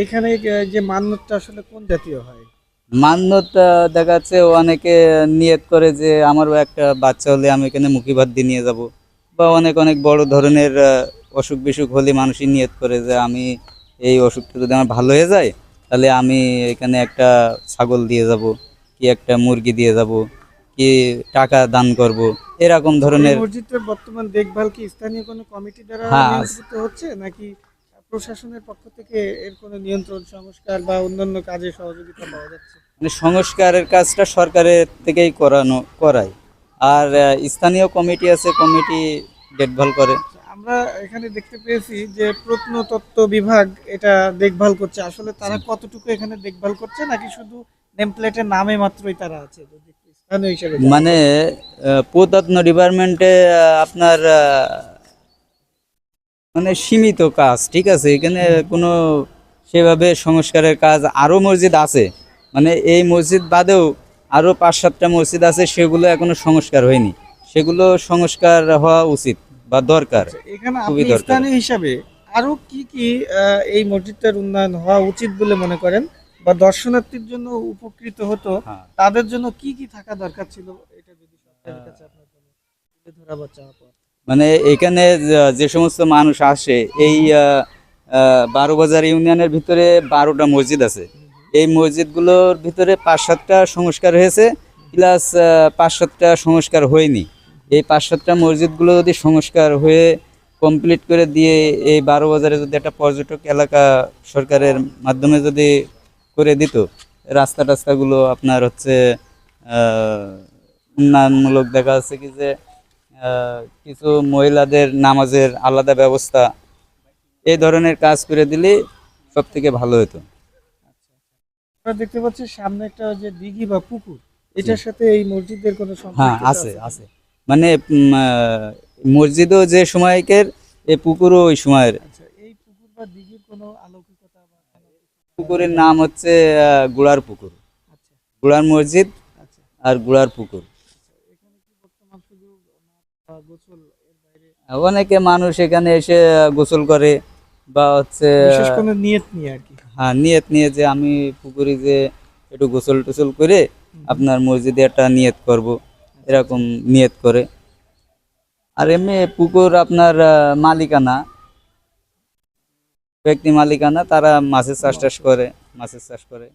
এখানে যে মান্যতটা আসলে কোন জাতীয় হয়? মান্যত দেখা যাচ্ছে অনেকে নিয়ত করে যে আমারও একটা বাচ্চা হলে আমি এখানে মুখিবাদ দিয়ে নিয়ে যাব, বা অনেক অনেক বড় ধরনের অসুখ বিসুখ হলে মানুষই নিয়ত করে যে আমি এই অসুখটা যদি আমার ভালো হয়ে যায় তাহলে আমি এখানে একটা ছাগল দিয়ে যাব, কি একটা মুরগি দিয়ে যাব, কি টাকা দান করব, এরকম আচ্ছা, এই ধরনের। মসজিদটার বর্তমান দেখভাল কি স্থানীয় কোনো কমিটি দ্বারা হ্যাঁ নিয়ন্ত্রিত হচ্ছে, নাকি প্রশাসনের পক্ষ থেকে এর কোনো নিয়ন্ত্রণ সংস্কার বা অন্যান্য কাজে সহযোগিতা পাওয়া যাচ্ছে? মানে সংস্কারের কাজটা সরকারের থেকেই করায়, আর স্থানীয় কমিটি আছে, কমিটি দেখভাল করে। আচ্ছা, আমরা এখানে দেখতে পেয়েছি যে প্রত্নতত্ত্ব বিভাগ এটা দেখভাল করছে। আসলে তারা কতটুকু এখানে দেখভাল করছে, নাকি শুধু নেম প্লেটের নামে মাত্রই তারা আছে, যদি একটু স্থানীয় হিসেবে জানতে মানে চাই। পুরাতত্ত্ব ডিপার্টমেন্টে আপনার মানে সীমিত কাজ, ঠিক আছে, এখানে কোনো সেভাবে সংস্কারের কাজ, আরও মসজিদ আছে, মানে এই মসজিদ বাদেও আরও 5-7টা মসজিদ আছে, সেগুলো এখনো সংস্কার হয়নি, সেগুলো সংস্কার হওয়া উচিত বা দরকার, আচ্ছা, এখানে খুবই আপনি দরকার। স্থানীয় হিসাবে আরো কি কি এই মসজিদটার উন্নয়ন হওয়া উচিত বলে মনে করেন, বা দর্শনার্থীর জন্য উপকৃত হতো, হ্যাঁ, তাদের জন্য কি কি থাকা দরকার ছিল, এটা যদি সরকারের কাছে আপনার কোনো তুলে ধরা বা চাওয়া পাওয়া। মানে এখানে যে সমস্ত মানুষ আসে, এই বারোবাজার ইউনিয়নের ভিতরে 12টা মসজিদ আছে, এই মসজিদগুলোর ভিতরে 5-7টা সংস্কার হয়েছে, প্লাস 5-7টা সংস্কার হয়নি। এই 5-7টা মসজিদগুলো যদি সংস্কার হয়ে কমপ্লিট করে দিয়ে এই বারোবাজারে যদি একটা পর্যটক এলাকা সরকারের মাধ্যমে যদি করে দিত, রাস্তা টাস্তাগুলো আপনার হচ্ছে উন্নয়নমূলক, দেখা যাচ্ছে কি যে কিছু মহিলাদের নামাজের আলাদা ব্যবস্থা, এই ধরনের কাজ করে দিলে সব থেকে ভালো হতো। আমরা দেখতে পাচ্ছি সামনে একটা যে দিঘি বা পুকুর, জি। এটার সাথে এই মসজিদের কোনো হ্যাঁ, সম্পৃক্ততা আছে আছে কিনা? আছে। মানে মসজিদও যে সময়কের, এই পুকুরও ওই সময়ের। আচ্ছা, এই পুকুর বা দিঘির কোনো আলৌকিকতা বা কোনো কিছু জানা পুকুরের যায়? নাম হচ্ছে গুড়ার পুকুর, আচ্ছা গুড়ার মসজিদ আচ্ছা আর গুড়ার পুকুর। আচ্ছা, এখানে কি বর্তমান শুধু নামাজ বা গোসল, এর বাইরে অনেকে মানুষ এখানে এসে গোসল করে, বা হচ্ছে বিশেষ কোনো নিয়ত নিয়ে আর কি? হ্যাঁ, নিয়ত নিয়ে যে আমি পুকুরে যে একটু গোসল টোসল করে হুম হুম। আপনার মসজিদে একটা নিয়ত করব, আচ্ছা আচ্ছা। এরকম নিয়ত করে। আর এমনি পুকুর আপনার মালিকানা, ব্যক্তি মালিকানা, তারা মাছের চাষ টাস করে, মাছের চাষ করে।